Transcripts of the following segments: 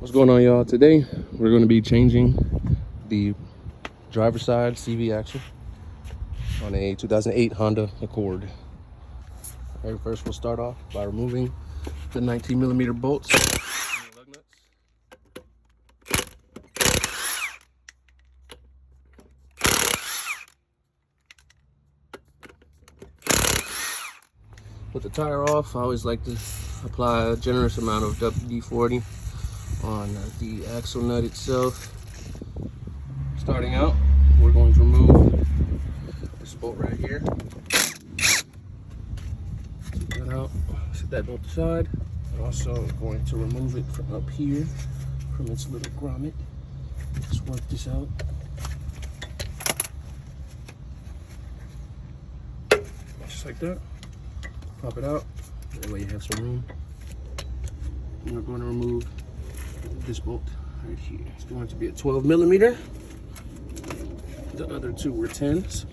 What's going on, y'all? Today we're going to be changing the driver's side CV axle on a 2008 Honda Accord. All right, first we'll start off by removing the 19mm bolts and the lug nuts. With the tire off, I always like to apply a generous amount of WD-40 on the axle nut itself. Starting out, we're going to remove this bolt right here. Take that out, set that bolt aside. I'm also going to remove it from up here, from its little grommet. Let's work this out. Just like that. Pop it out, that way you have some room. And we're going to remove this bolt right here. It's going to be a 12mm. The other two were 10s.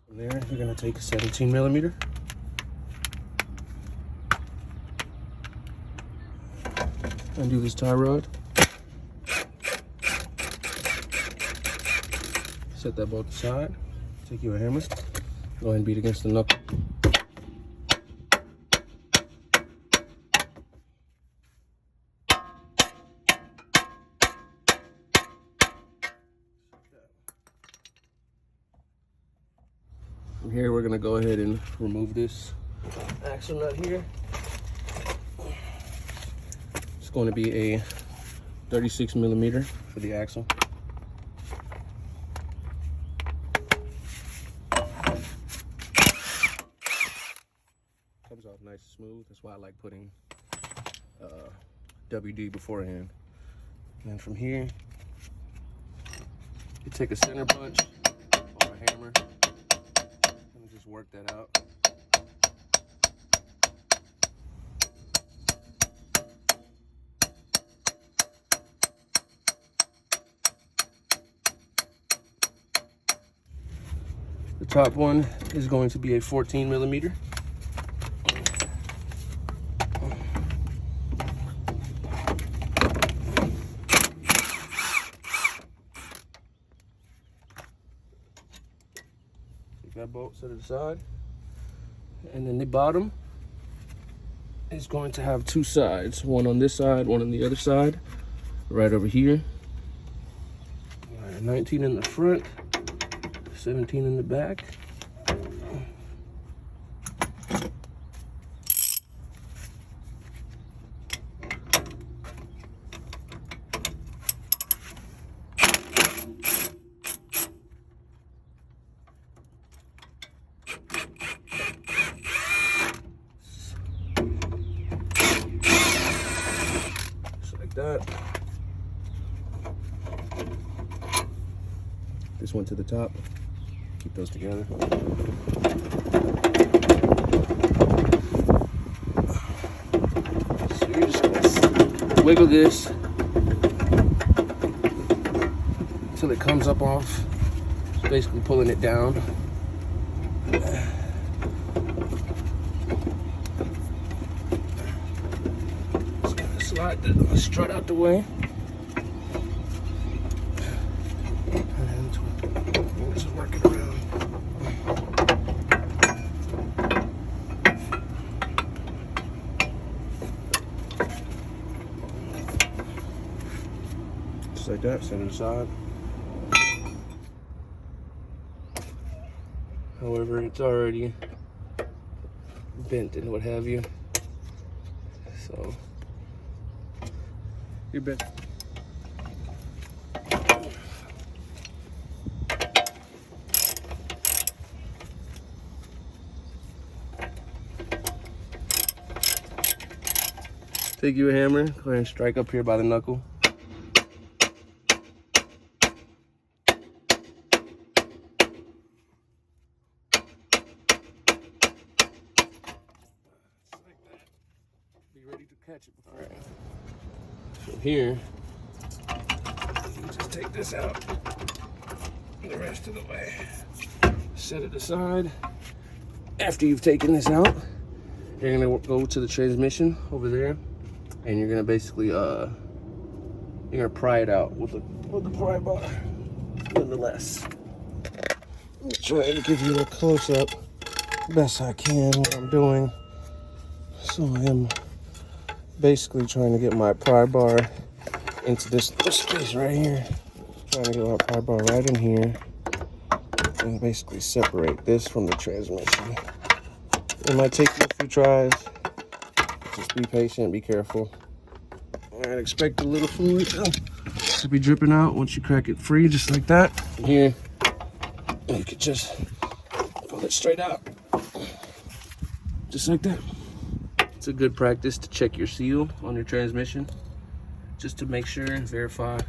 From there, you're going to take a 17mm. Undo this tie rod. Set that bolt aside. Take you a hammer. Go ahead and beat against the knuckle. From here, we're gonna go ahead and remove this axle nut here. It's going to be a 36mm for the axle. Comes off nice and smooth. That's why I like putting WD beforehand. And then from here, you take a center punch or a hammer and just work that out. The top one is going to be a 14mm. That bolt, set it aside, and then the bottom is going to have two sides, one on this side, one on the other side, right over here. 19 in the front, 17 in the back. That. This one to the top. Keep those together. So you're just gonna wiggle this until it comes up off. It's basically pulling it down. Slide the strut out the way. And we'll just work it around. Just like that, set it aside. However, it's already bent and what have you. So you're bent. Take you a hammer, go ahead and strike up here by the knuckle. Be ready to catch it. All right. From here, you just take this out the rest of the way. Set it aside. after you've taken this out, you're gonna go to the transmission over there, and you're gonna basically you're gonna pry it out with the pry bar. Nonetheless, I'm trying to give you a close up best I can what I'm doing. So I am basically trying to get my pry bar into this space right here. Trying to get my pry bar right in here and basically separate this from the transmission. It might take you a few tries. Just be patient, be careful. And expect a little fluid to be dripping out once you crack it free, just like that. And here, you could just pull it straight out, just like that. It's a good practice to check your seal on your transmission, just to make sure and verify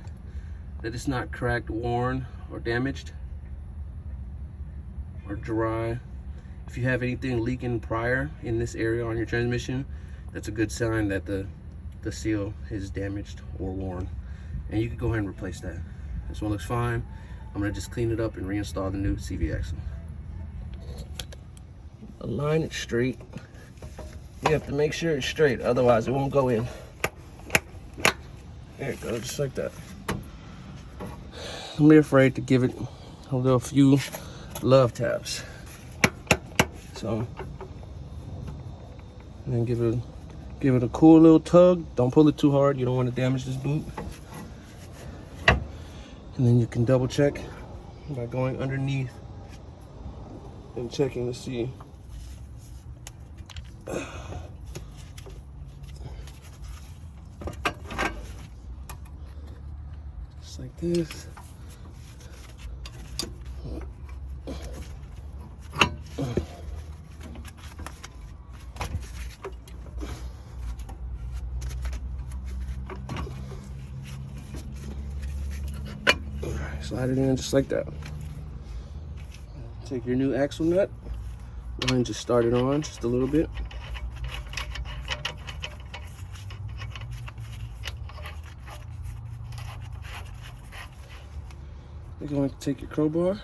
that it's not cracked, worn, or damaged, or dry. If you have anything leaking prior in this area on your transmission, that's a good sign that the seal is damaged or worn. And you can go ahead and replace that. This one looks fine. I'm gonna just clean it up and reinstall the new CV axle. Align it straight. You have to make sure it's straight, otherwise it won't go in. There it goes, just like that. Don't be afraid to give it a few love taps. So, and then give it a cool little tug. Don't pull it too hard. You don't want to damage this boot. And then you can double check by going underneath and checking to see. Just like this. Slide it in just like that. Take your new axle nut, go ahead and just start it on just a little bit. You're going to take your crowbar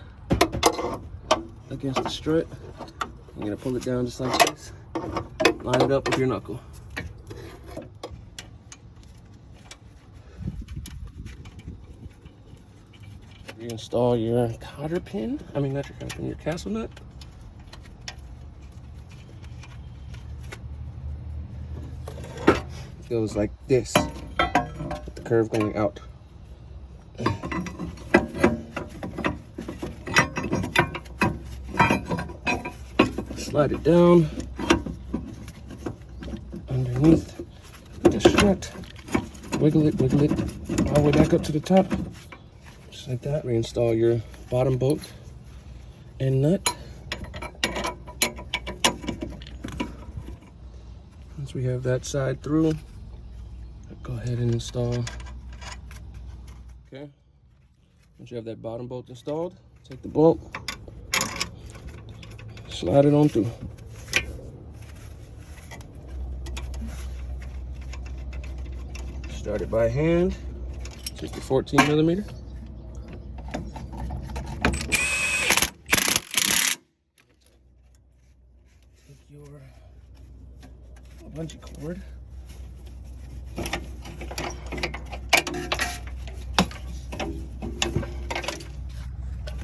against the strut. You're going to pull it down just like this. Line it up with your knuckle. Reinstall your cotter pin. I mean, not your cotter pin, your castle nut. It goes like this, with the curve going out. Slide it down underneath the strut. Wiggle it all the way back up to the top. Just like that. Reinstall your bottom bolt and nut. Once we have that side through, go ahead and install. Okay. Once you have that bottom bolt installed, take the bolt, slide it on through. Start it by hand. Take your 14mm. Take your bungee cord.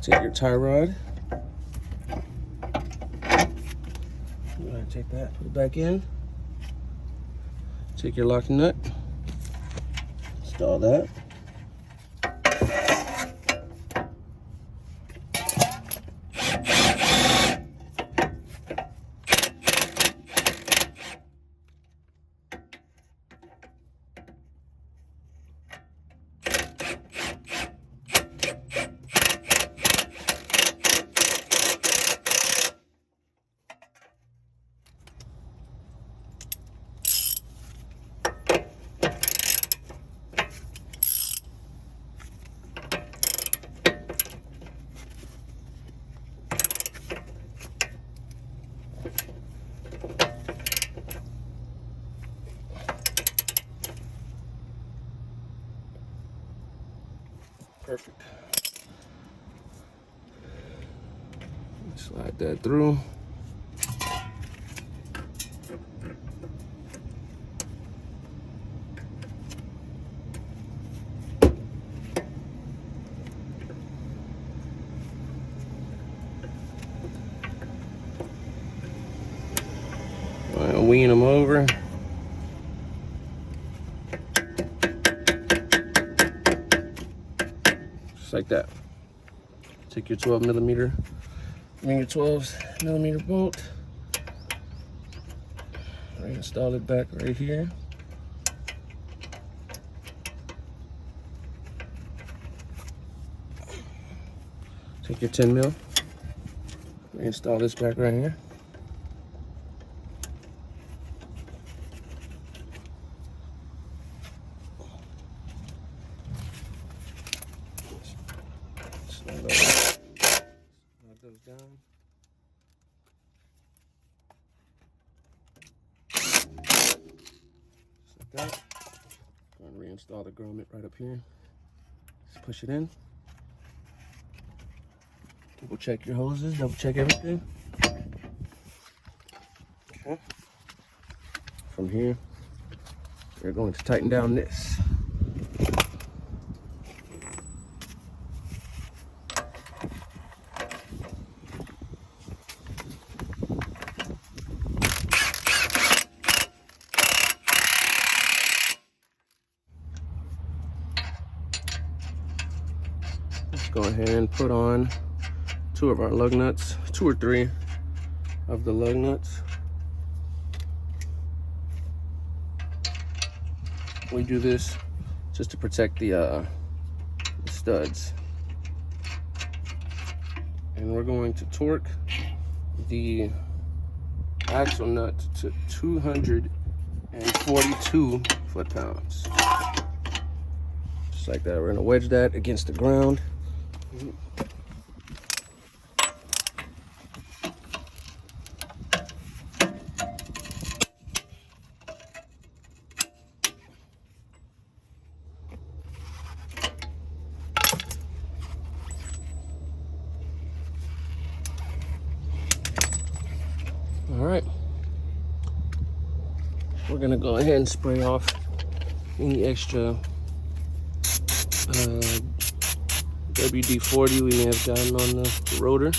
Take your tie rod. Go ahead and take that, put it back in. Take your locking nut. Install that. Perfect. Slide that through. gonna wean them over. Just like that. Take your 12mm, bring your 12mm bolt, reinstall it back right here. Take your 10mm, reinstall this back right here. Slide those down. Just like that. Go and reinstall the grommet right up here. Just push it in. Double check your hoses, double check everything. Okay. From here, we're going to tighten down this. Let's go ahead and put on 2 of our lug nuts, 2 or 3 of the lug nuts. We do this just to protect the studs. And we're going to torque the axle nut to 242 foot-pounds. Just like that. We're gonna wedge that against the ground. All right, we're gonna go ahead and spray off any extra WD-40 we may have gotten on the rotor.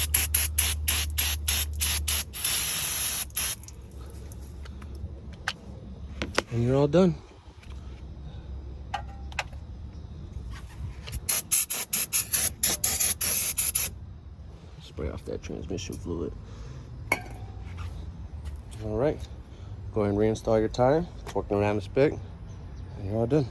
And you're all done. Spray off that transmission fluid. All right, go ahead and reinstall your tire, torque the ram spec, and you're all done.